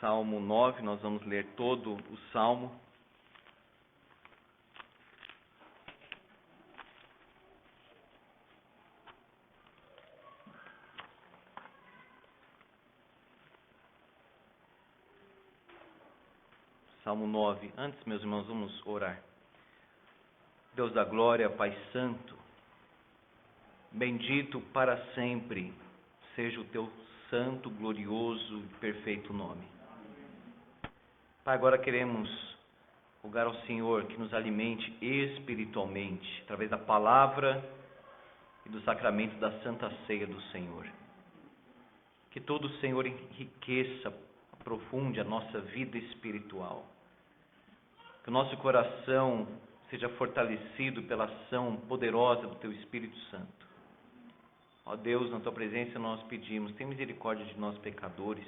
Salmo 9, nós vamos ler todo o Salmo. Salmo 9. Antes, meus irmãos, vamos orar. Deus da glória, Pai Santo, bendito para sempre seja o teu santo, glorioso e perfeito nome. Pai, agora queremos rogar ao Senhor que nos alimente espiritualmente, através da palavra e do sacramento da Santa Ceia do Senhor. Que todo, Senhor, enriqueça, aprofunde a nossa vida espiritual. Que o nosso coração seja fortalecido pela ação poderosa do Teu Espírito Santo. Ó Deus, na Tua presença nós pedimos, tem misericórdia de nós pecadores,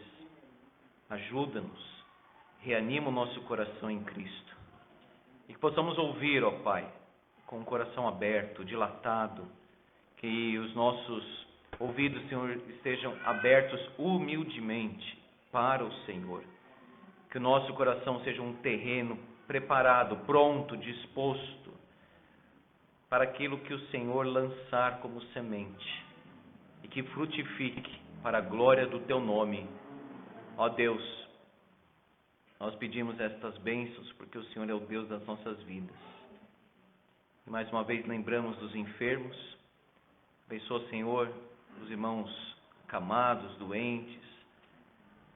ajuda-nos, reanima o nosso coração em Cristo. E que possamos ouvir, ó Pai, com o coração aberto, dilatado, que os nossos ouvidos, Senhor, estejam abertos humildemente para o Senhor. Que o nosso coração seja um terreno preparado, pronto, disposto para aquilo que o Senhor lançar como semente e que frutifique para a glória do Teu nome. Ó Deus, nós pedimos estas bênçãos porque o Senhor é o Deus das nossas vidas. E mais uma vez lembramos dos enfermos. Abençoa, Senhor, os irmãos acamados, doentes,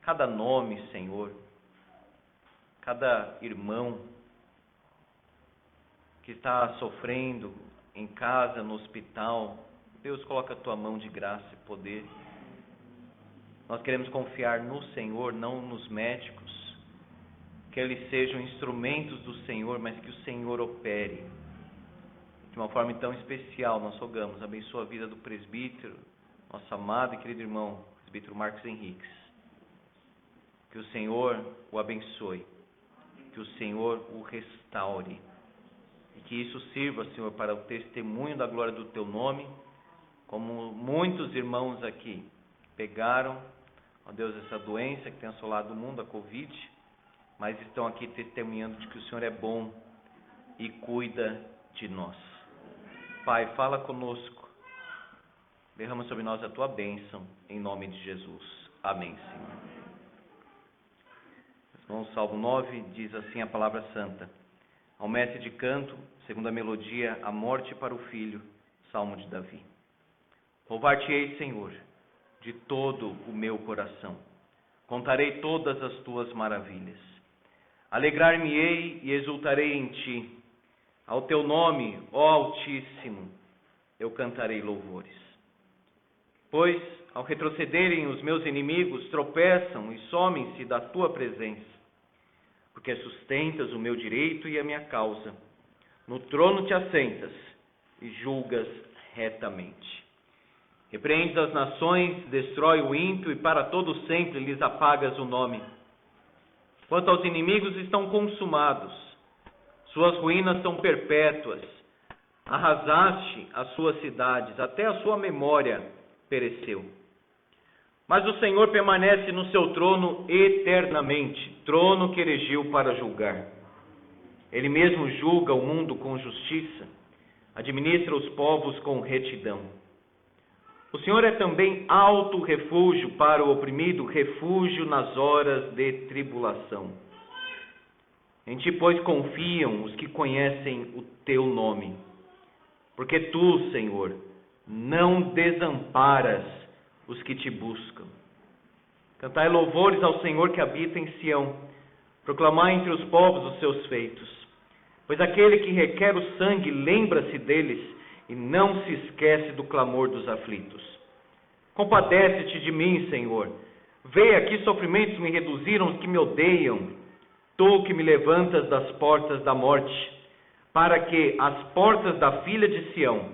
cada nome, Senhor, cada irmão que está sofrendo em casa, no hospital. Deus, coloca a Tua mão de graça e poder. Nós queremos confiar no Senhor, não nos médicos. Que eles sejam instrumentos do Senhor, mas que o Senhor opere. De uma forma tão especial, nós rogamos. Abençoa a vida do presbítero, nosso amado e querido irmão, presbítero Marcos Henriques. Que o Senhor o abençoe. Que o Senhor o restaure. E que isso sirva, Senhor, para o testemunho da glória do Teu nome. Como muitos irmãos aqui pegaram, ó Deus, essa doença que tem assolado o mundo, a Covid, mas estão aqui testemunhando de que o Senhor é bom e cuida de nós. Pai, fala conosco, derrama sobre nós a Tua bênção, em nome de Jesus. Amém, Senhor. Irmão, Salmo 9 diz assim a palavra santa: ao mestre de canto, segundo a melodia, a morte para o filho, Salmo de Davi. Louvar-te-ei, Senhor, de todo o meu coração. Contarei todas as Tuas maravilhas. Alegrar-me-ei e exultarei em Ti. Ao Teu nome, ó Altíssimo, eu cantarei louvores. Pois, ao retrocederem os meus inimigos, tropeçam e somem-se da Tua presença. Porque sustentas o meu direito e a minha causa. No trono te assentas e julgas retamente. Repreendes as nações, destrói o ímpio e para todo sempre lhes apagas o nome. Quanto aos inimigos, estão consumados, suas ruínas são perpétuas. Arrasaste as suas cidades, até a sua memória pereceu. Mas o Senhor permanece no seu trono eternamente, trono que erigiu para julgar. Ele mesmo julga o mundo com justiça, administra os povos com retidão. O Senhor é também alto refúgio para o oprimido, refúgio nas horas de tribulação. Em Ti, pois, confiam os que conhecem o Teu nome. Porque Tu, Senhor, não desamparas os que Te buscam. Cantai louvores ao Senhor que habita em Sião. Proclamai entre os povos os seus feitos. Pois aquele que requer o sangue lembra-se deles e não se esquece do clamor dos aflitos. Compadece-te de mim, Senhor. Vê a que sofrimentos me reduziram os que me odeiam. Tu que me levantas das portas da morte, para que às portas da filha de Sião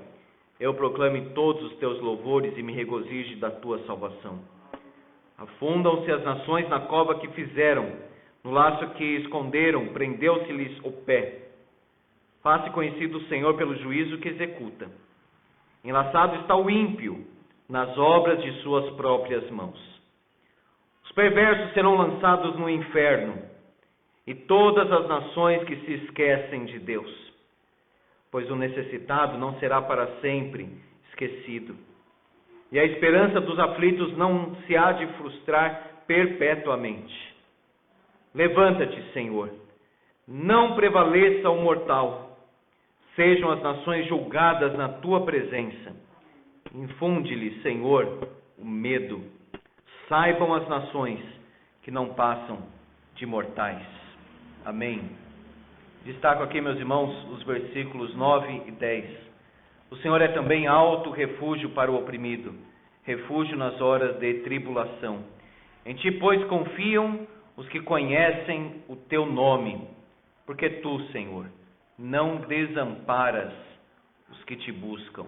eu proclame todos os Teus louvores e me regozije da Tua salvação. Afundam-se as nações na cova que fizeram, no laço que esconderam, prendeu-se-lhes o pé. Faça conhecido o Senhor pelo juízo que executa. Enlaçado está o ímpio nas obras de suas próprias mãos. Os perversos serão lançados no inferno, e todas as nações que se esquecem de Deus, pois o necessitado não será para sempre esquecido, e a esperança dos aflitos não se há de frustrar perpetuamente. Levanta-te, Senhor, não prevaleça o mortal, sejam as nações julgadas na tua presença. Infunde-lhe, Senhor, o medo. Saibam as nações que não passam de mortais. Amém. Destaco aqui, meus irmãos, os versículos 9 e 10. O Senhor é também alto refúgio para o oprimido, refúgio nas horas de tribulação. Em ti, pois, confiam os que conhecem o teu nome, porque tu, Senhor, não desamparas os que te buscam.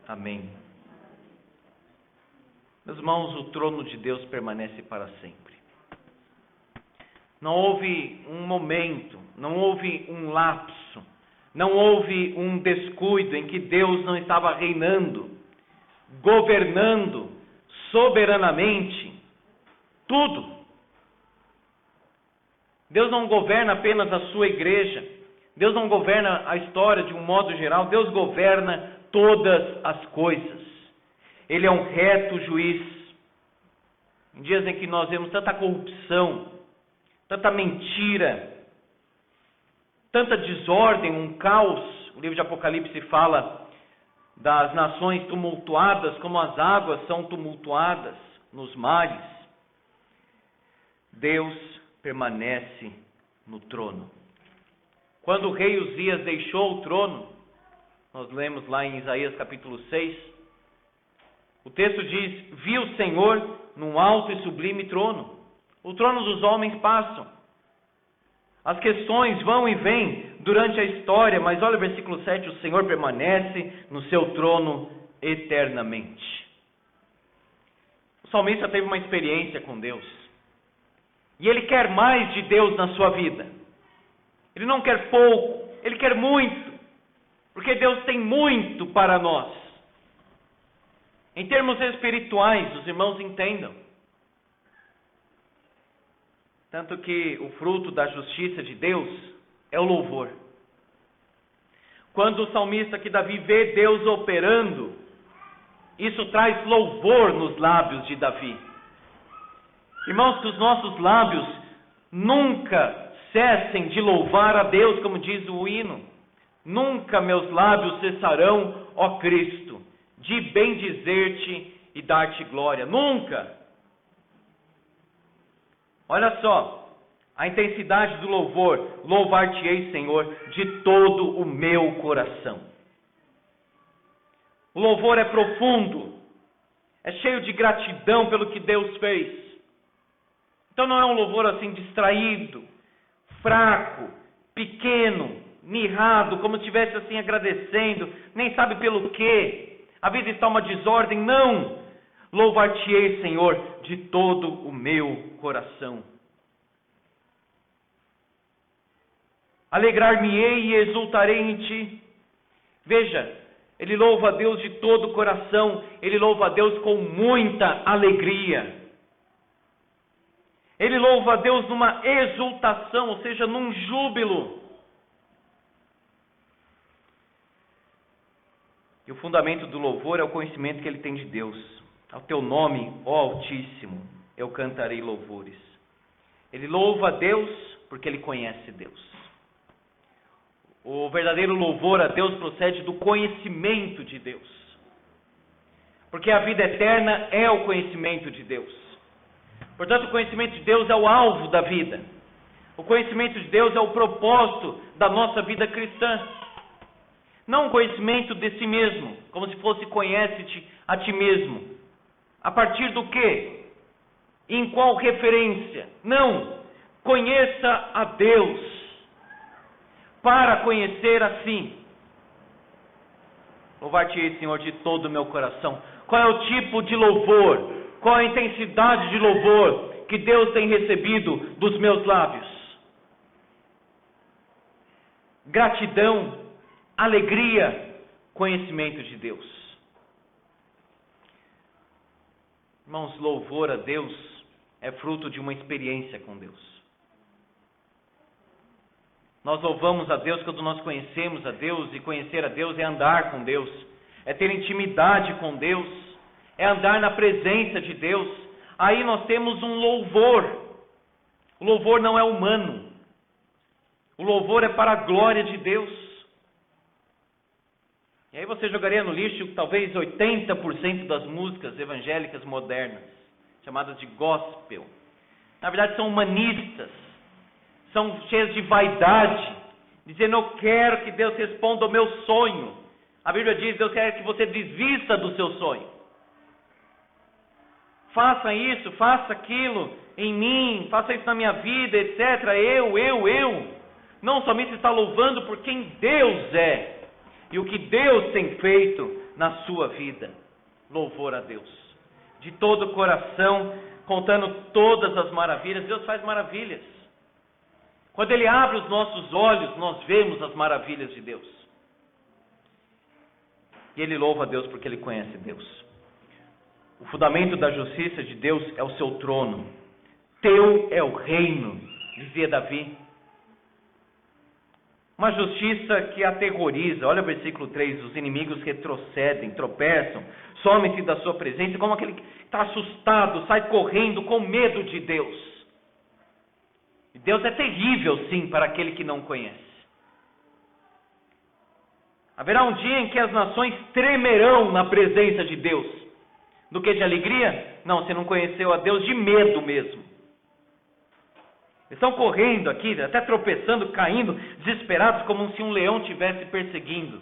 Amém. Meus irmãos, o trono de Deus permanece para sempre. Não houve um momento, não houve um lapso, não houve um descuido em que Deus não estava reinando, governando soberanamente tudo. Deus não governa apenas a sua igreja, Deus não governa a história de um modo geral, Deus governa todas as coisas. Ele é um reto juiz. Em dias em que nós vemos tanta corrupção, tanta mentira, tanta desordem, um caos, o livro de Apocalipse fala das nações tumultuadas, como as águas são tumultuadas nos mares. Deus permanece no trono. Quando o rei Uzias deixou o trono, nós lemos lá em Isaías capítulo 6, o texto diz: viu o Senhor num alto e sublime trono. O trono dos homens passam. As questões vão e vêm durante a história, mas olha o versículo 7, o Senhor permanece no seu trono eternamente. O salmista teve uma experiência com Deus. E ele quer mais de Deus na sua vida. Ele não quer pouco, ele quer muito. Porque Deus tem muito para nós. Em termos espirituais, os irmãos entendam. Tanto que o fruto da justiça de Deus é o louvor. Quando o salmista aqui Davi vê Deus operando, isso traz louvor nos lábios de Davi. Irmãos, que os nossos lábios nunca cessem de louvar a Deus, como diz o hino. Nunca meus lábios cessarão, ó Cristo, de bendizer-te e dar-te glória. Nunca! Olha só, a intensidade do louvor. Louvar-te-ei, Senhor, de todo o meu coração. O louvor é profundo, é cheio de gratidão pelo que Deus fez. Então não é um louvor assim distraído, fraco, pequeno, mirrado, como se estivesse assim agradecendo, nem sabe pelo quê. A vida está uma desordem. Não! Louvar-te-ei, Senhor, de todo o meu coração. Alegrar-me-ei e exultarei em ti. Veja, ele louva a Deus de todo o coração, ele louva a Deus com muita alegria. Ele louva a Deus numa exultação, ou seja, num júbilo. E o fundamento do louvor é o conhecimento que ele tem de Deus. Ao teu nome, ó Altíssimo, eu cantarei louvores. Ele louva a Deus porque ele conhece Deus. O verdadeiro louvor a Deus procede do conhecimento de Deus. Porque a vida eterna é o conhecimento de Deus. Portanto, o conhecimento de Deus é o alvo da vida. O conhecimento de Deus é o propósito da nossa vida cristã. Não o conhecimento de si mesmo, como se fosse conhece-te a ti mesmo. A partir do quê? Em qual referência? Não. Conheça a Deus. Para conhecer assim. Louvar-te-ei, Senhor, de todo o meu coração. Qual é o tipo de louvor? Qual a intensidade de louvor que Deus tem recebido dos meus lábios? Gratidão, alegria, conhecimento de Deus. Irmãos, louvor a Deus é fruto de uma experiência com Deus. Nós louvamos a Deus quando nós conhecemos a Deus, e conhecer a Deus é andar com Deus, é ter intimidade com Deus, é andar na presença de Deus. Aí nós temos um louvor. O louvor não é humano. O louvor é para a glória de Deus. E aí você jogaria no lixo talvez 80% das músicas evangélicas modernas, chamadas de gospel. Na verdade são humanistas, são cheias de vaidade, dizendo: eu quero que Deus responda ao meu sonho. A Bíblia diz: Deus quer que você desista do seu sonho. Faça isso, faça aquilo em mim, faça isso na minha vida, etc. Eu. Não somente está louvando por quem Deus é e o que Deus tem feito na sua vida. Louvor a Deus. De todo o coração, contando todas as maravilhas. Deus faz maravilhas. Quando Ele abre os nossos olhos, nós vemos as maravilhas de Deus. E ele louva a Deus porque ele conhece Deus. O fundamento da justiça de Deus é o seu trono. Teu é o reino, dizia Davi. Uma justiça que aterroriza. Olha o versículo 3. Os inimigos retrocedem, tropeçam, somem-se da sua presença, como aquele que está assustado, sai correndo com medo de Deus. E Deus é terrível, sim, para aquele que não conhece. Haverá um dia em que as nações tremerão na presença de Deus. Do que de alegria? Não, você não conheceu a Deus, de medo mesmo. Eles estão correndo aqui, até tropeçando, caindo, desesperados, como se um leão estivesse perseguindo.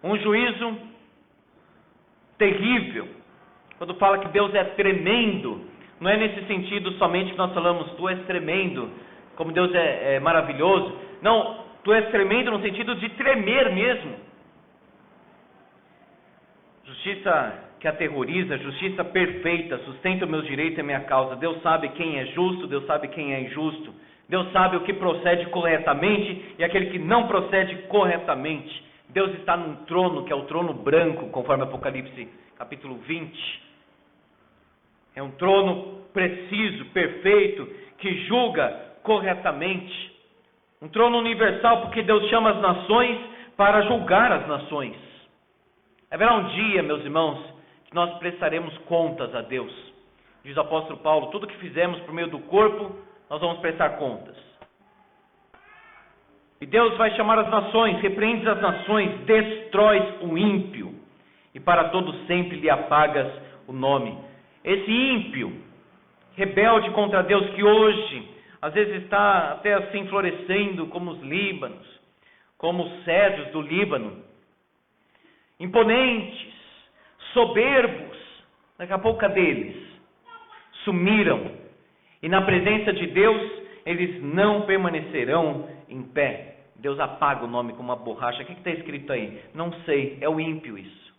Um juízo terrível. Quando fala que Deus é tremendo, não é nesse sentido somente que nós falamos: tu és tremendo, como Deus é maravilhoso. Não, tu és tremendo no sentido de tremer mesmo. Justiça que aterroriza, justiça perfeita, sustenta os meus direitos e a minha causa. Deus sabe quem é justo, Deus sabe quem é injusto. Deus sabe o que procede corretamente e aquele que não procede corretamente. Deus está num trono que é o trono branco, conforme Apocalipse capítulo 20. É um trono preciso, perfeito, que julga corretamente. Um trono universal, porque Deus chama as nações para julgar as nações. Haverá um dia, meus irmãos, que nós prestaremos contas a Deus. Diz o apóstolo Paulo: tudo que fizemos por meio do corpo, nós vamos prestar contas. E Deus vai chamar as nações, repreendes as nações, destróis o ímpio, e para todo sempre lhe apagas o nome. Esse ímpio, rebelde contra Deus, que hoje, às vezes está até assim florescendo como os Líbanos, como os cedros do Líbano, imponentes, soberbos, daqui a pouco deles sumiram, e na presença de Deus eles não permanecerão em pé. Deus apaga o nome como uma borracha. O que está escrito aí? Não sei, é o ímpio isso.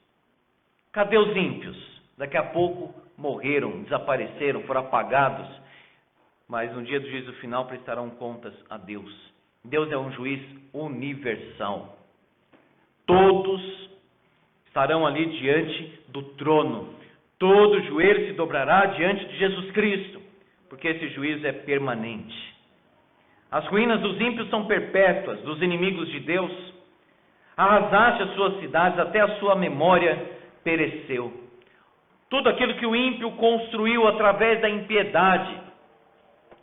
Cadê os ímpios? Daqui a pouco morreram, desapareceram, foram apagados, mas no dia do juízo final prestarão contas a Deus. Deus é um juiz universal. Todos estarão ali diante do trono. Todo joelho se dobrará diante de Jesus Cristo, porque esse juízo é permanente. As ruínas dos ímpios são perpétuas, dos inimigos de Deus. Arrasaste as suas cidades, até a sua memória pereceu. Tudo aquilo que o ímpio construiu através da impiedade.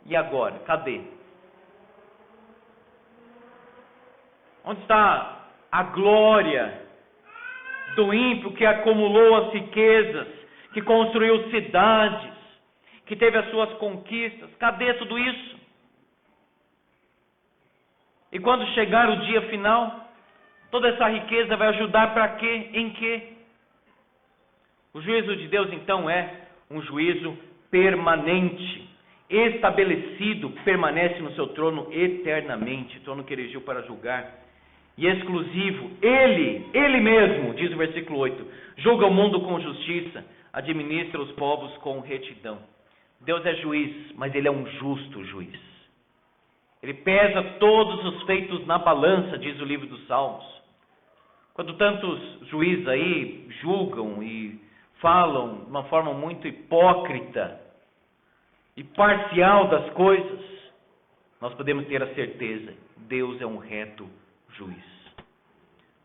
E agora? Cadê? Onde está a glória do ímpio que acumulou as riquezas, que construiu cidades, que teve as suas conquistas? Cadê tudo isso? E quando chegar o dia final, toda essa riqueza vai ajudar para quê? Em quê? O juízo de Deus, então, é um juízo permanente, estabelecido, permanece no seu trono eternamente, trono que erigiu para julgar. E exclusivo, Ele mesmo, diz o versículo 8, julga o mundo com justiça, administra os povos com retidão. Deus é juiz, mas Ele é um justo juiz. Ele pesa todos os feitos na balança, diz o livro dos Salmos. Quando tantos juízes aí julgam e falam de uma forma muito hipócrita, e parcial das coisas, nós podemos ter a certeza: Deus é um reto juiz.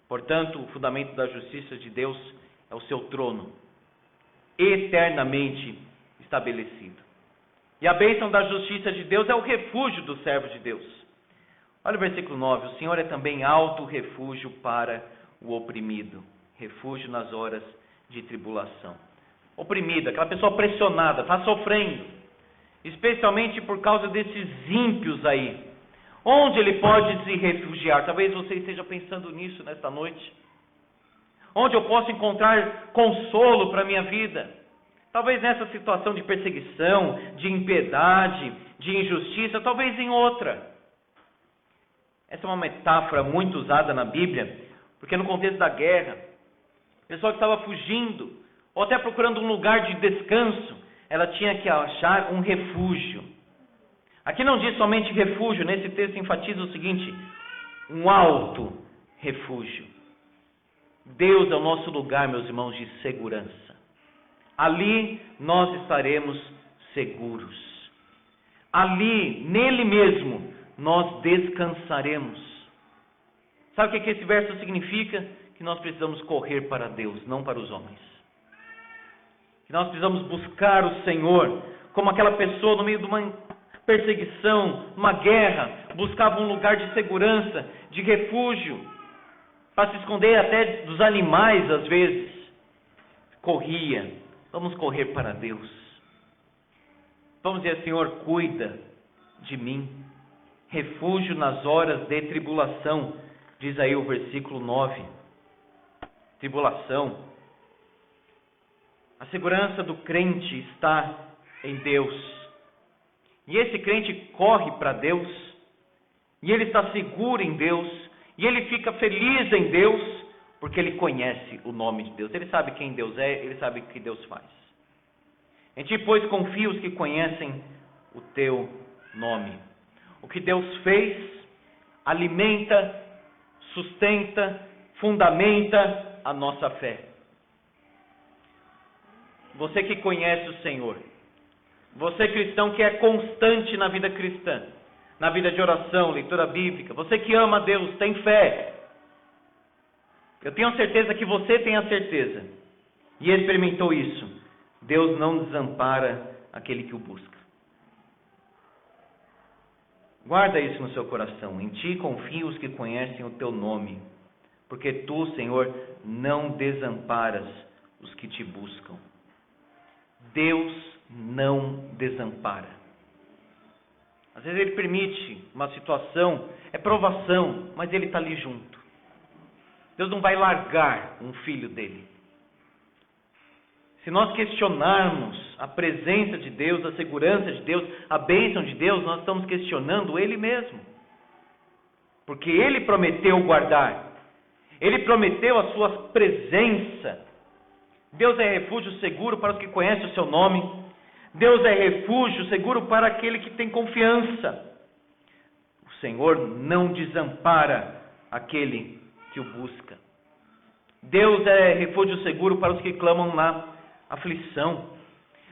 Portanto, o fundamento da justiça de Deus é o seu trono, eternamente estabelecido. E a bênção da justiça de Deus é o refúgio do servo de Deus. Olha o versículo 9: o Senhor é também alto refúgio para o oprimido, refúgio nas horas de tribulação. Oprimido, aquela pessoa pressionada, está sofrendo, especialmente por causa desses ímpios aí. Onde ele pode se refugiar? Talvez você esteja pensando nisso nesta noite. Onde eu posso encontrar consolo para a minha vida? Talvez nessa situação de perseguição, de impiedade, de injustiça, talvez em outra. Essa é uma metáfora muito usada na Bíblia, porque no contexto da guerra, o pessoal que estava fugindo, ou até procurando um lugar de descanso, ela tinha que achar um refúgio. Aqui não diz somente refúgio, nesse texto enfatiza o seguinte: um alto refúgio. Deus é o nosso lugar, meus irmãos, de segurança. Ali nós estaremos seguros. Ali, nele mesmo, nós descansaremos. Sabe o que esse verso significa? Que nós precisamos correr para Deus, não para os homens. Que nós precisamos buscar o Senhor, como aquela pessoa no meio de uma perseguição, uma guerra, buscava um lugar de segurança, de refúgio, para se esconder até dos animais às vezes. Corria. Vamos correr para Deus. Vamos dizer: Senhor, cuida de mim. Refúgio nas horas de tribulação, diz aí o versículo 9. Tribulação. A segurança do crente está em Deus. E esse crente corre para Deus, e ele está seguro em Deus, e ele fica feliz em Deus, porque ele conhece o nome de Deus. Ele sabe quem Deus é, ele sabe o que Deus faz. Em ti, pois, confia os que conhecem o teu nome. O que Deus fez, alimenta, sustenta, fundamenta a nossa fé. Você que conhece o Senhor, você cristão que é constante na vida cristã, na vida de oração, leitura bíblica, você que ama a Deus, tem fé. Eu tenho certeza que você tem a certeza, e experimentou isso: Deus não desampara aquele que o busca. Guarda isso no seu coração. Em ti confiam os que conhecem o teu nome, porque tu, Senhor, não desamparas os que te buscam. Deus não desampara. Às vezes Ele permite uma situação, é provação, mas Ele está ali junto. Deus não vai largar um filho dele. Se nós questionarmos a presença de Deus, a segurança de Deus, a bênção de Deus, nós estamos questionando Ele mesmo. Porque Ele prometeu guardar. Ele prometeu a sua presença. Deus é refúgio seguro para os que conhecem o seu nome. Deus é refúgio seguro para aquele que tem confiança. O Senhor não desampara aquele que o busca. Deus é refúgio seguro para os que clamam na aflição.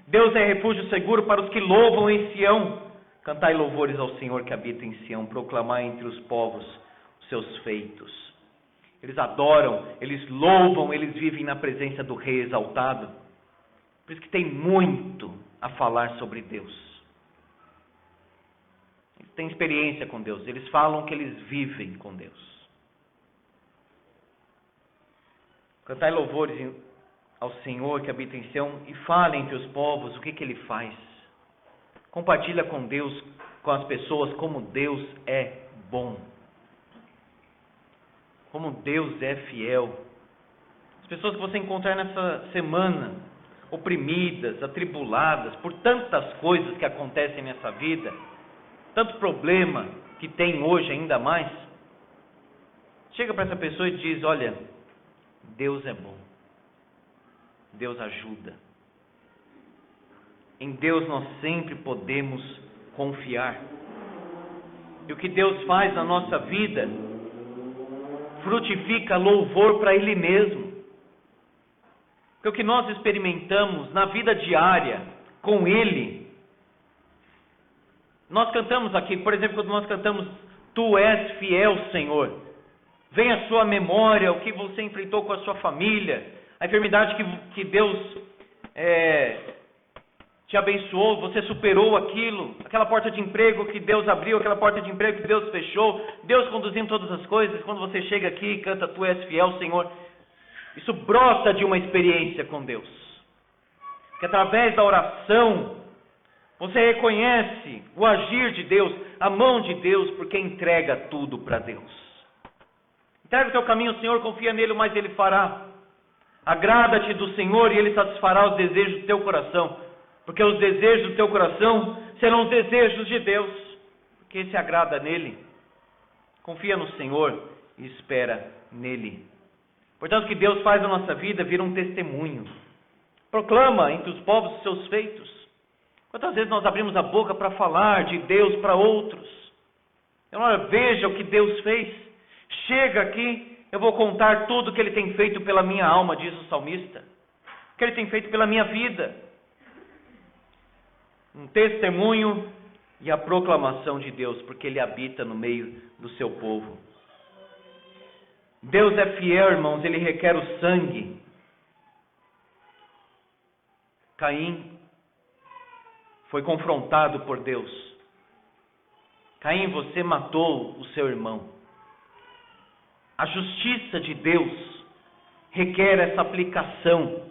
Deus é refúgio seguro para os que louvam em Sião. Cantai louvores ao Senhor que habita em Sião. Proclamai entre os povos os seus feitos. Eles adoram, eles louvam, eles vivem na presença do Rei exaltado. Por isso que tem muito a falar sobre Deus. Eles têm experiência com Deus. Eles falam que eles vivem com Deus. Cantai louvores ao Senhor que habita em Sião e fale entre os povos o que Ele faz. Compartilha com Deus, com as pessoas, como Deus é bom. Como Deus é fiel. As pessoas que você encontrar nessa semana, oprimidas, atribuladas por tantas coisas que acontecem nessa vida, tanto problema que tem hoje ainda mais, chega para essa pessoa e diz: olha, Deus é bom. Deus ajuda. Em Deus nós sempre podemos confiar. E o que Deus faz na nossa vida frutifica louvor para Ele mesmo. Porque o que nós experimentamos na vida diária com Ele Nós cantamos aqui, por exemplo, quando nós cantamos Tu és fiel, Senhor. Vem à sua memória o que você enfrentou com a sua família, a enfermidade que Deus te abençoou, você superou aquilo, aquela porta de emprego que Deus abriu, aquela porta de emprego que Deus fechou, Deus conduzindo todas as coisas. Quando você chega aqui e canta Tu és fiel, Senhor, isso brota de uma experiência com Deus. Que através da oração, você reconhece o agir de Deus, a mão de Deus, porque entrega tudo para Deus. Entrega o teu caminho ao Senhor, confia nele, mas Ele fará. Agrada-te do Senhor e Ele satisfará os desejos do teu coração, porque os desejos do teu coração serão os desejos de Deus, porque se agrada nele. Confia no Senhor e espera nele. Portanto, que Deus faz a nossa vida vir um testemunho. Proclama entre os povos os seus feitos. Quantas vezes nós abrimos a boca para falar de Deus para outros? Então, veja o que Deus fez. Chega aqui, eu vou contar tudo o que Ele tem feito pela minha alma, diz o salmista. O que Ele tem feito pela minha vida. Um testemunho e a proclamação de Deus, porque Ele habita no meio do seu povo. Deus é fiel, irmãos, Ele requer o sangue. Caim foi confrontado por Deus. Caim, você matou o seu irmão. A justiça de Deus requer essa aplicação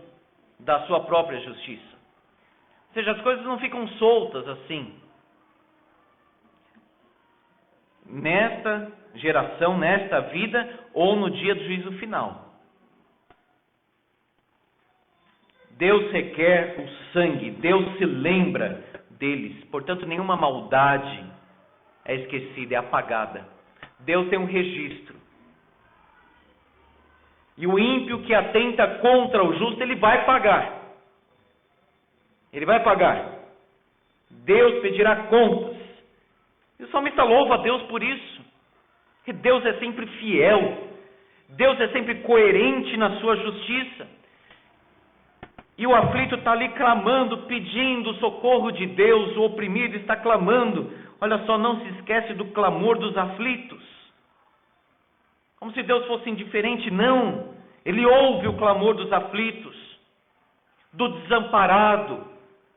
da sua própria justiça. Ou seja, as coisas não ficam soltas assim. Nesta geração, nesta vida, ou no dia do juízo final. Deus requer o sangue, Deus se lembra deles. Portanto, nenhuma maldade é esquecida, é apagada. Deus tem um registro. E o ímpio que atenta contra o justo, ele vai pagar. Ele vai pagar. Deus pedirá contas. E o salmista louva a Deus por isso. Porque Deus é sempre fiel. Deus é sempre coerente na sua justiça. E o aflito está ali clamando, pedindo o socorro de Deus. O oprimido está clamando. Olha só, não se esquece do clamor dos aflitos. Como se Deus fosse indiferente. Não. Ele ouve o clamor dos aflitos, do desamparado,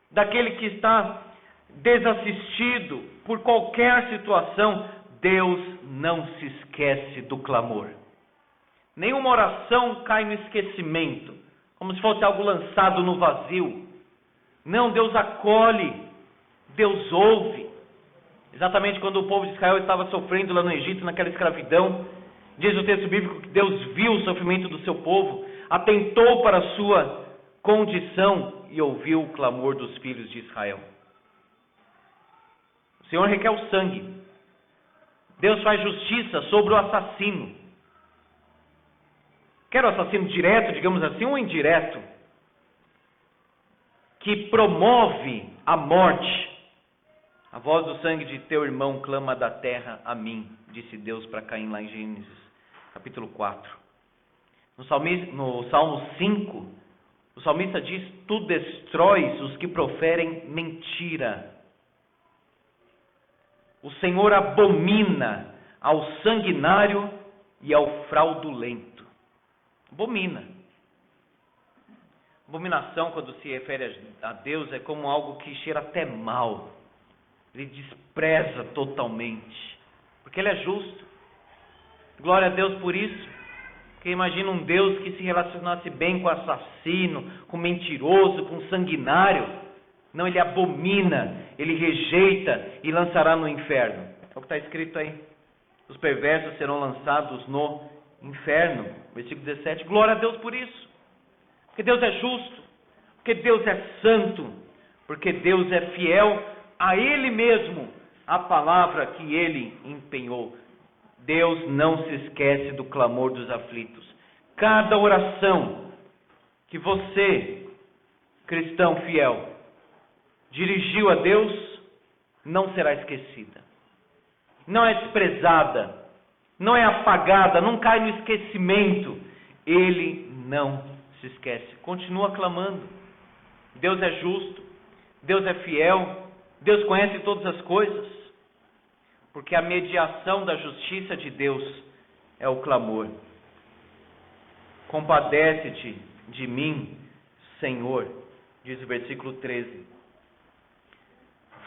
daquele que está desassistido por qualquer situação. Deus não se esquece do clamor. Nenhuma oração cai no esquecimento, como se fosse algo lançado no vazio. Não, Deus acolhe, Deus ouve. Exatamente quando o povo de Israel estava sofrendo lá no Egito, naquela escravidão, diz o texto bíblico que Deus viu o sofrimento do seu povo, atentou para a sua condição e ouviu o clamor dos filhos de Israel. O Senhor requer o sangue. Deus faz justiça sobre o assassino. Quer o assassino direto, digamos assim, ou indireto, que promove a morte. A voz do sangue de teu irmão clama da terra a mim, disse Deus para Caim lá em Gênesis, capítulo 4. No Salmo 5, o salmista diz: tu destróis os que proferem mentira. O Senhor abomina ao sanguinário e ao fraudulento. Abomina. Abominação, quando se refere a Deus, é como algo que cheira até mal. Ele despreza totalmente, porque Ele é justo. Glória a Deus por isso. Porque imagina um Deus que se relacionasse bem com assassino, com mentiroso, com sanguinário. Não, Ele abomina, Ele rejeita e lançará no inferno. É o que está escrito aí. Os perversos serão lançados no inferno. Versículo 17. Glória a Deus por isso. Porque Deus é justo. Porque Deus é santo. Porque Deus é fiel a Ele mesmo, a palavra que Ele empenhou. Deus não se esquece do clamor dos aflitos. Cada oração que você, cristão fiel, dirigiu a Deus, não será esquecida. Não é desprezada, não é apagada, não cai no esquecimento. Ele não se esquece. Continua clamando. Deus é justo, Deus é fiel, Deus conhece todas as coisas, porque a mediação da justiça de Deus é o clamor. Compadece-te de mim, Senhor, diz o versículo 13.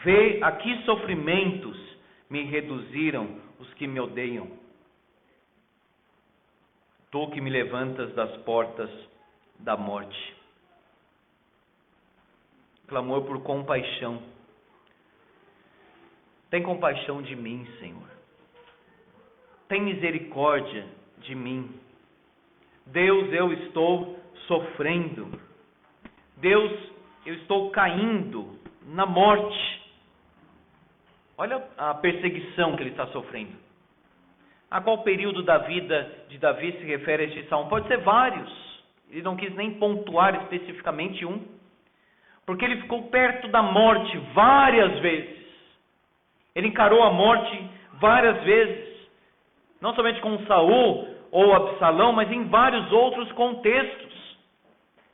Vê a que sofrimentos me reduziram os que me odeiam. Tu que me levantas das portas da morte. Clamor por compaixão. Tem compaixão de mim, Senhor. Tem misericórdia de mim. Deus, eu estou sofrendo. Deus, eu estou caindo na morte. Olha a perseguição que ele está sofrendo. A qual período da vida de Davi se refere a este salmo? Pode ser vários. Ele não quis nem pontuar especificamente um. Porque ele ficou perto da morte várias vezes. Ele encarou a morte várias vezes. Não somente com Saul ou Absalão, mas em vários outros contextos.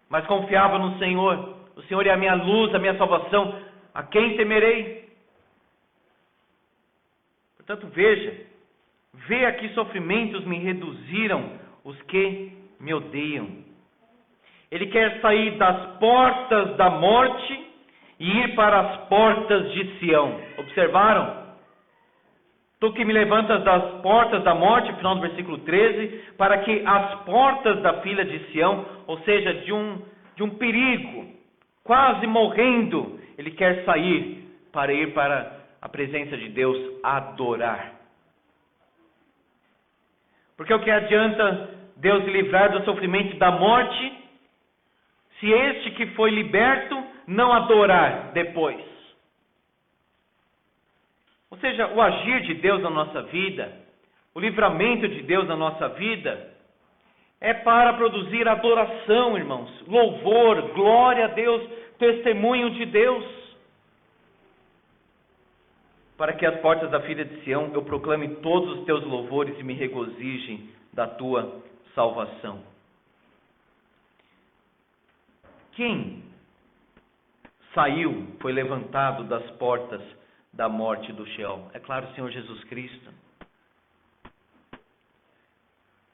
Mas confiava no Senhor. O Senhor é a minha luz, a minha salvação. A quem temerei? Portanto, veja. Vê a que sofrimentos me reduziram os que me odeiam. Ele quer sair das portas da morte e ir para as portas de Sião. Observaram? Tu que me levantas das portas da morte, final do versículo 13, para que as portas da filha de Sião, ou seja, de um perigo, quase morrendo, ele quer sair para ir para a presença de Deus, adorar. Porque o que adianta Deus livrar do sofrimento da morte, se este que foi liberto não adorar depois? Ou seja, o agir de Deus na nossa vida, o livramento de Deus na nossa vida, é para produzir adoração, irmãos, louvor, glória a Deus, testemunho de Deus. Para que as portas da filha de Sião eu proclame todos os teus louvores e me regozije da tua salvação. Quem saiu, foi levantado das portas da morte do Sheol? É claro, o Senhor Jesus Cristo.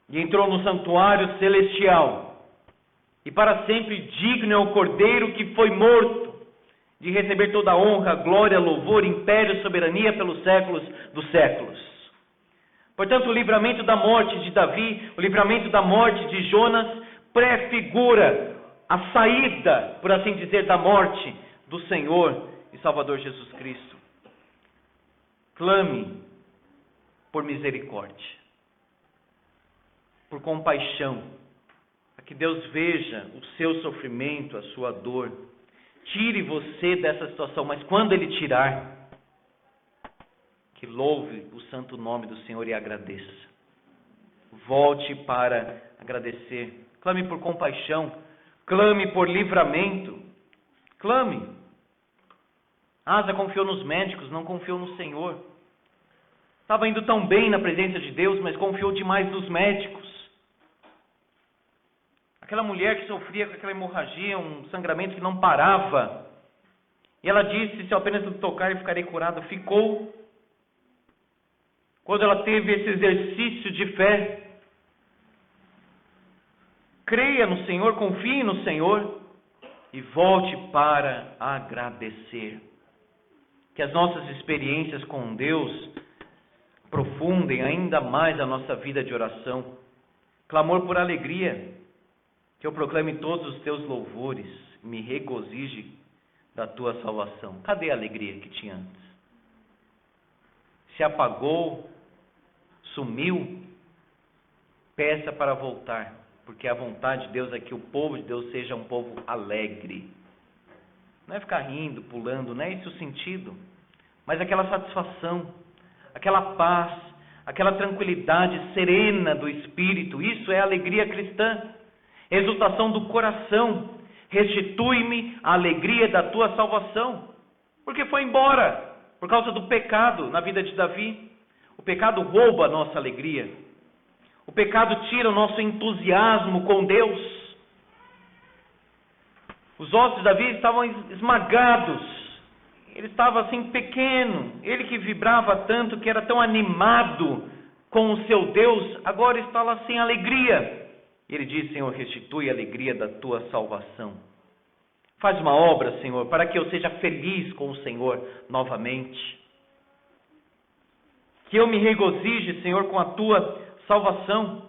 E entrou no santuário celestial. E para sempre digno é o Cordeiro que foi morto, de receber toda a honra, glória, louvor, império, soberania pelos séculos dos séculos. Portanto, o livramento da morte de Davi, o livramento da morte de Jonas, prefigura a saída, por assim dizer, da morte do Senhor e Salvador Jesus Cristo. Clame por misericórdia, por compaixão, para que Deus veja o seu sofrimento, a sua dor. Tire você dessa situação, mas quando Ele tirar, que louve o santo nome do Senhor e agradeça. Volte para agradecer. Clame por compaixão. Clame por livramento. Clame. Asa confiou nos médicos, não confiou no Senhor. Estava indo tão bem na presença de Deus, mas confiou demais nos médicos. Aquela mulher que sofria com aquela hemorragia, um sangramento que não parava. E ela disse, se eu apenas o tocar eu ficarei curada. Ficou. Quando ela teve esse exercício de fé. Creia no Senhor, confie no Senhor. E volte para agradecer. Que as nossas experiências com Deus aprofundem ainda mais a nossa vida de oração. Clamor por alegria. Que eu proclame todos os teus louvores, me regozije da tua salvação. Cadê a alegria que tinha antes? Se apagou, sumiu, peça para voltar, porque a vontade de Deus é que o povo de Deus seja um povo alegre. Não é ficar rindo, pulando, não é esse o sentido, mas aquela satisfação, aquela paz, aquela tranquilidade serena do espírito. Isso é alegria cristã. Exultação do coração. Restitui-me a alegria da tua salvação. Porque foi embora por causa do pecado na vida de Davi. O pecado rouba a nossa alegria. O pecado tira o nosso entusiasmo com Deus. Os ossos de Davi estavam esmagados ele estava assim pequeno, ele que vibrava tanto, que era tão animado com o seu Deus, agora está lá sem alegria. Ele diz: Senhor, restitui a alegria da tua salvação. Faz uma obra, Senhor, para que eu seja feliz com o Senhor novamente. Que eu me regozije, Senhor, com a tua salvação.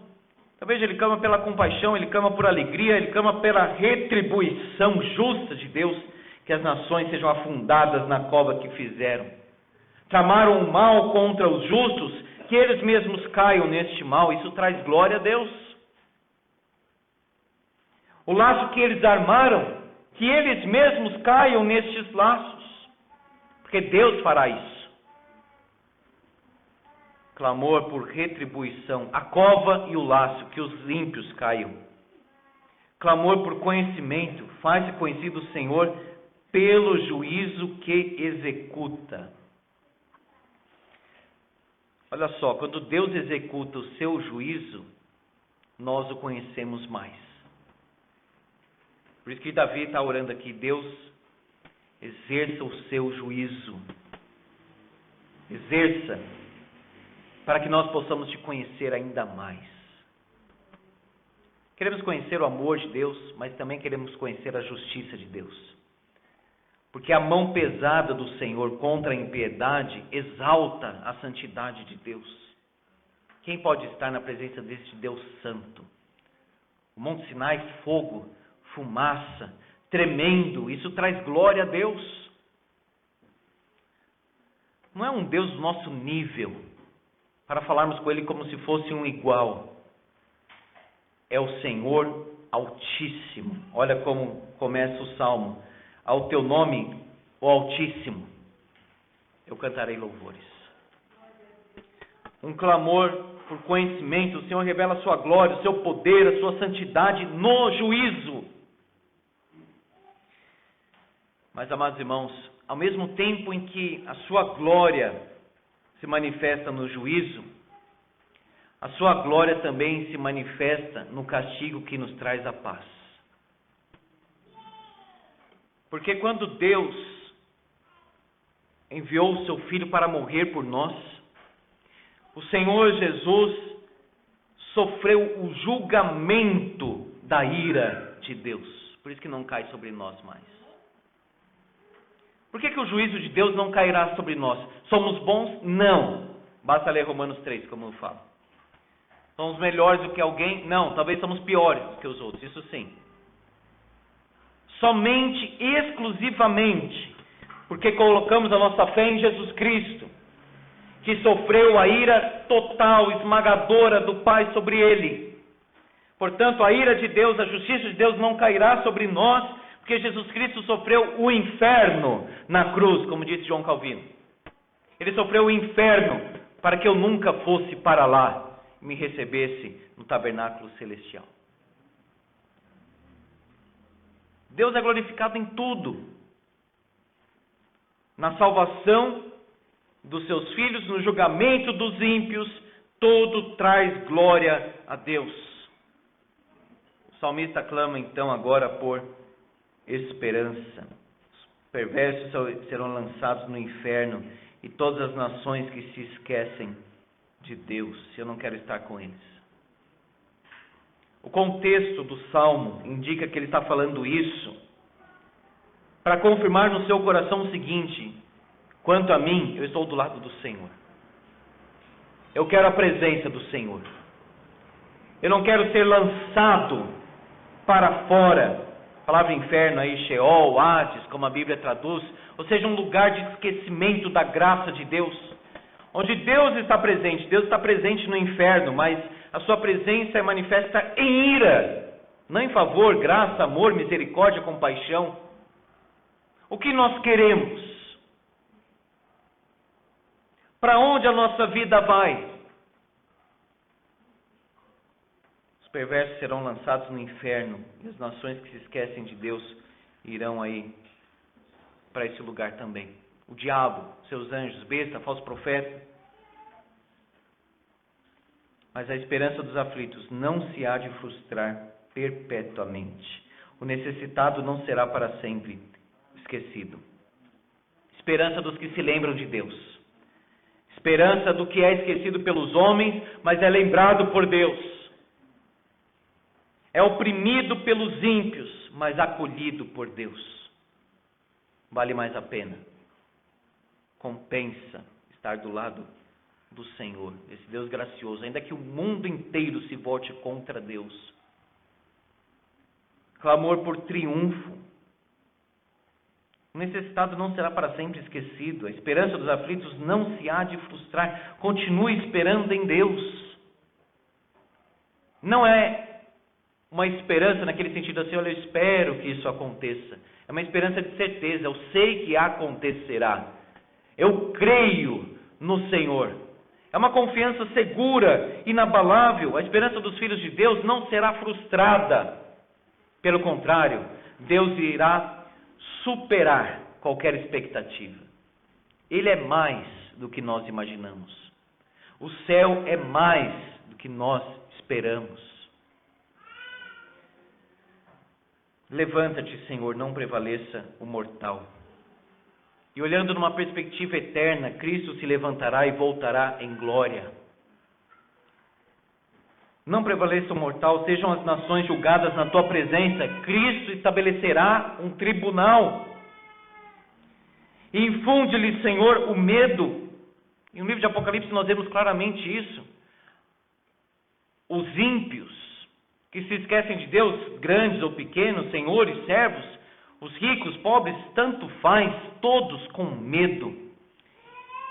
Talvez ele clama pela compaixão, ele clama por alegria, ele clama pela retribuição justa de Deus, que as nações sejam afundadas na cova que fizeram. Tramaram o mal contra os justos, que eles mesmos caiam neste mal. Isso traz glória a Deus. O laço que eles armaram, que eles mesmos caiam nestes laços, porque Deus fará isso. Clamor por retribuição, a cova e o laço, que os ímpios caiam. Clamor por conhecimento, faz-se conhecido o Senhor pelo juízo que executa. Olha só, quando Deus executa o seu juízo, nós o conhecemos mais. Por isso que Davi está orando aqui: Deus, exerça o seu juízo. Exerça, para que nós possamos te conhecer ainda mais. Queremos conhecer o amor de Deus, mas também queremos conhecer a justiça de Deus. Porque a mão pesada do Senhor contra a impiedade exalta a santidade de Deus. Quem pode estar na presença deste Deus santo? O Monte Sinai, fogo, fumaça, tremendo, isso traz glória a Deus. Não é um Deus do nosso nível, para falarmos com Ele como se fosse um igual. É o Senhor Altíssimo. Olha como começa o Salmo: ao teu nome, ó Altíssimo, eu cantarei louvores. Um clamor por conhecimento. O Senhor revela a sua glória, o seu poder, a sua santidade no juízo. Mas, amados irmãos, ao mesmo tempo em que a sua glória se manifesta no juízo, a sua glória também se manifesta no castigo que nos traz a paz. Porque quando Deus enviou o seu Filho para morrer por nós, o Senhor Jesus sofreu o julgamento da ira de Deus. Por isso que não cai sobre nós mais. Por que o juízo de Deus não cairá sobre nós? Somos bons? Não. Basta ler Romanos 3, como eu falo. Somos melhores do que alguém? Não. Talvez somos piores do que os outros, isso sim. Somente, exclusivamente, porque colocamos a nossa fé em Jesus Cristo, que sofreu a ira total, esmagadora do Pai sobre ele. Portanto, a ira de Deus, a justiça de Deus não cairá sobre nós, porque Jesus Cristo sofreu o inferno na cruz, como disse João Calvino. Ele sofreu o inferno para que eu nunca fosse para lá e me recebesse no tabernáculo celestial. Deus é glorificado em tudo. Na salvação dos seus filhos, no julgamento dos ímpios, tudo traz glória a Deus. O salmista clama então agora por esperança. Os perversos serão lançados no inferno e todas as nações que se esquecem de Deus. Eu não quero estar com eles. O contexto do Salmo indica que ele está falando isso para confirmar no seu coração o seguinte: quanto a mim, eu estou do lado do Senhor. Eu quero a presença do Senhor. Eu não quero ser lançado para fora. A palavra inferno aí, Sheol, Hades, como a Bíblia traduz, ou seja, um lugar de esquecimento da graça de Deus, onde Deus está presente. Deus está presente no inferno, mas a sua presença é manifesta em ira, não em favor, graça, amor, misericórdia, compaixão. O que nós queremos? Para onde a nossa vida vai? Os perversos serão lançados no inferno, e as nações que se esquecem de Deus irão aí para esse lugar também. O diabo, seus anjos, besta, falso profeta. Mas a esperança dos aflitos não se há de frustrar perpetuamente. O necessitado não será para sempre esquecido. esperança dos que se lembram de Deus, esperança do que é esquecido pelos homens, mas é lembrado por Deus, é oprimido pelos ímpios, mas acolhido por Deus. Vale mais a pena, compensa estar do lado do Senhor, esse Deus gracioso, ainda que o mundo inteiro se volte contra Deus. Clamor por triunfo. O necessitado não será para sempre esquecido, a esperança dos aflitos não se há de frustrar, continue esperando em Deus. Não é uma esperança naquele sentido assim, olha, eu espero que isso aconteça. É uma esperança de certeza, eu sei que acontecerá. Eu creio no Senhor. É uma confiança segura, inabalável. A esperança dos filhos de Deus não será frustrada. Pelo contrário, Deus irá superar qualquer expectativa. Ele é mais do que nós imaginamos. O céu é mais do que nós esperamos. Levanta-te, Senhor, não prevaleça o mortal. E olhando numa perspectiva eterna, Cristo se levantará e voltará em glória. Não prevaleça o mortal, sejam as nações julgadas na tua presença. Cristo estabelecerá um tribunal. E infunde-lhe, Senhor, o medo. E no livro de Apocalipse nós vemos claramente isso. Os ímpios, que se esquecem de Deus, grandes ou pequenos, senhores, servos, os ricos, pobres, tanto faz, todos com medo.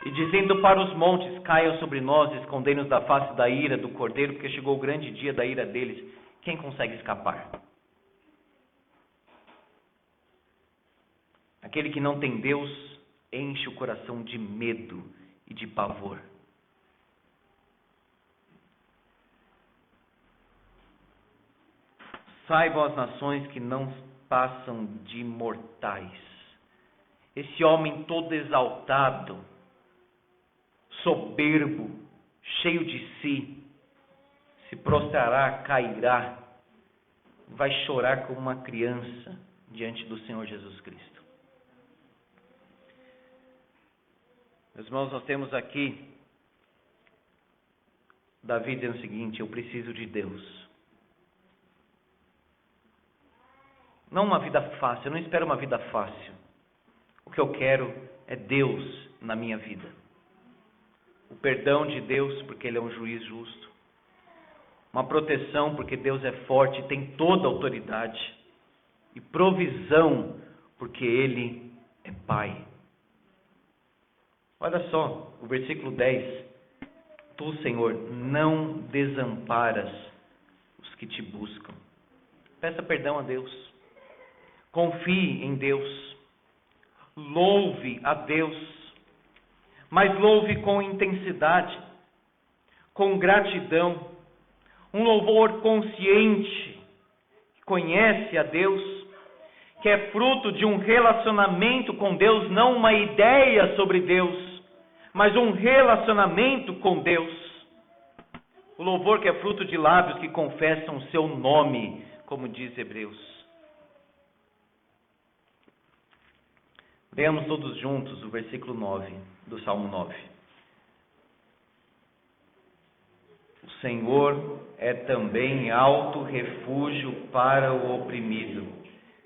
E dizendo para os montes, caiam sobre nós, escondendo-nos da face da ira do Cordeiro, porque chegou o grande dia da ira deles. Quem consegue escapar? Aquele que não tem Deus enche o coração de medo e de pavor. Saibam as nações que não passam de mortais. Esse homem todo exaltado, soberbo, cheio de si, se prostrará, cairá, vai chorar como uma criança diante do Senhor Jesus Cristo. Meus irmãos, nós temos aqui Davi dizendo o seguinte: eu preciso de Deus. Não uma vida fácil, eu não espero uma vida fácil. O que eu quero é Deus na minha vida. O perdão de Deus, porque Ele é um juiz justo. Uma proteção, porque Deus é forte e tem toda a autoridade. E provisão, porque Ele é Pai. Olha só, o versículo 10. Tu, Senhor, não desamparas os que te buscam. Peça perdão a Deus. Confie em Deus. Louve a Deus. Mas louve com intensidade, com gratidão. Um louvor consciente, que conhece a Deus, que é fruto de um relacionamento com Deus, não uma ideia sobre Deus, mas um relacionamento com Deus. O louvor que é fruto de lábios que confessam o seu nome, como diz Hebreus. Leamos todos juntos o versículo 9 do Salmo 9. O Senhor é também alto refúgio para o oprimido,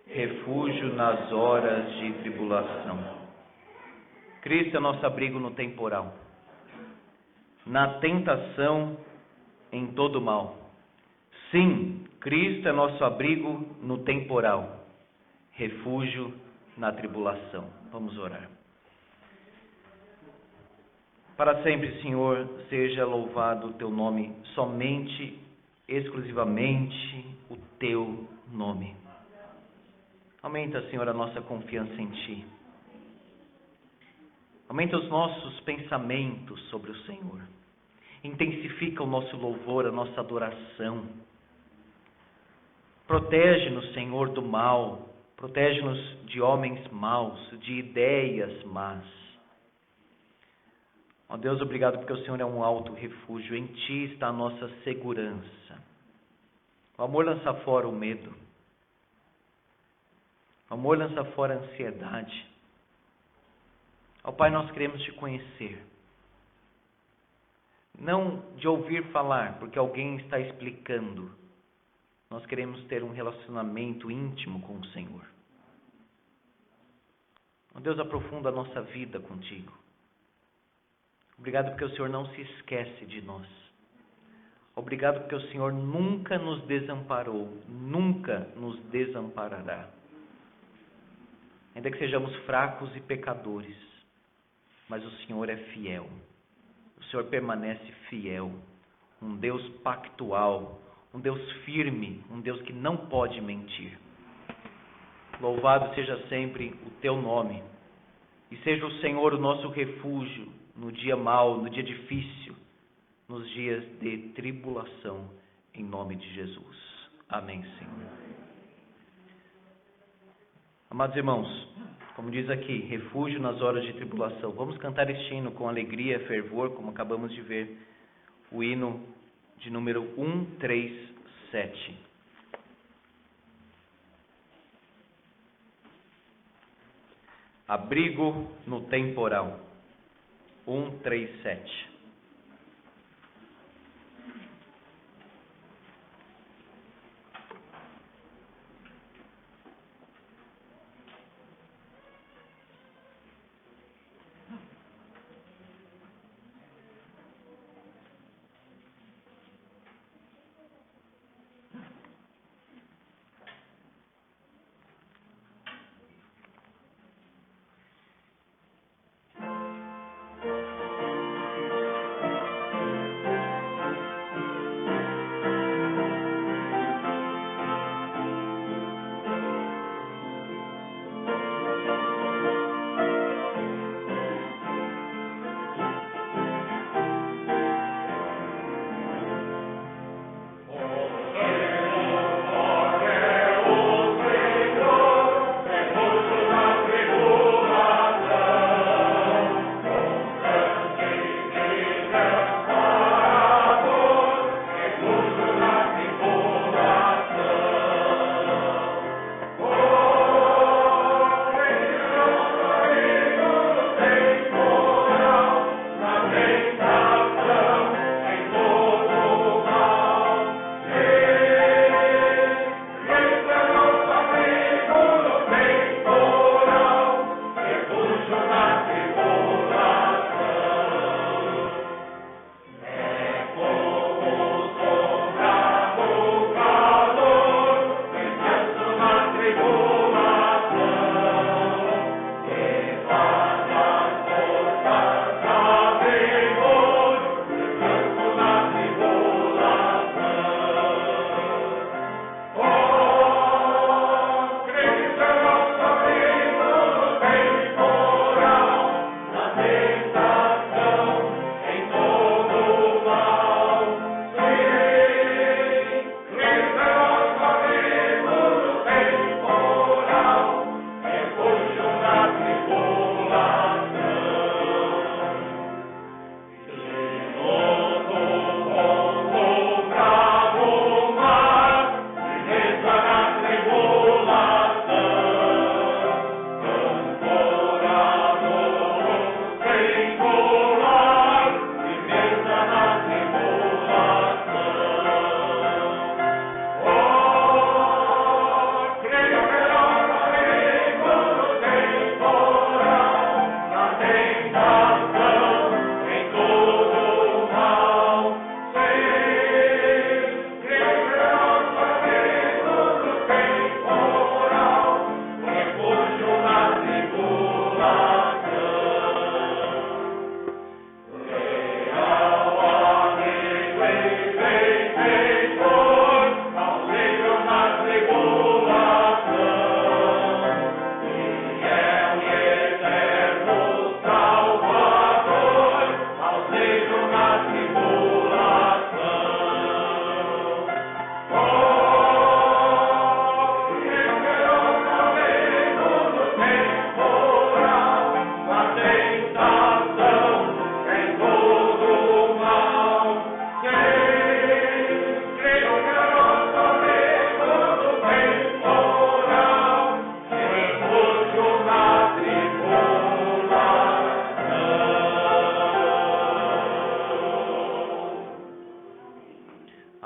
refúgio nas horas de tribulação. Cristo é nosso abrigo no temporal, na tentação, em todo mal. Sim, Cristo é nosso abrigo no temporal, refúgio na tribulação. Vamos orar. Para sempre, Senhor, seja louvado o teu nome, somente, exclusivamente o teu nome. Aumenta, Senhor, a nossa confiança em ti. Aumenta os nossos pensamentos sobre o Senhor. Intensifica o nosso louvor, a nossa adoração. Protege-nos, Senhor, do mal. Protege-nos de homens maus, de ideias más. Ó Deus, obrigado porque o Senhor é um alto refúgio. Em ti está a nossa segurança. O amor lança fora o medo. O amor lança fora a ansiedade. Ó Pai, nós queremos te conhecer. Não de ouvir falar, porque alguém está explicando. Nós queremos ter um relacionamento íntimo com o Senhor. Ó Deus, aprofunda a nossa vida contigo. Obrigado porque o Senhor não se esquece de nós. Obrigado porque o Senhor nunca nos desamparou, nunca nos desamparará. Ainda que sejamos fracos e pecadores, mas o Senhor é fiel. O Senhor permanece fiel, um Deus pactual, um Deus firme, um Deus que não pode mentir. Louvado seja sempre o teu nome, e seja o Senhor o nosso refúgio no dia mau, no dia difícil, nos dias de tribulação, em nome de Jesus. Amém, Senhor. Amados irmãos, como diz aqui, refúgio nas horas de tribulação. Vamos cantar este hino com alegria, fervor, como acabamos de ver, o hino de número 137. Abrigo no temporal. 137.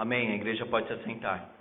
Amém. A igreja pode se assentar.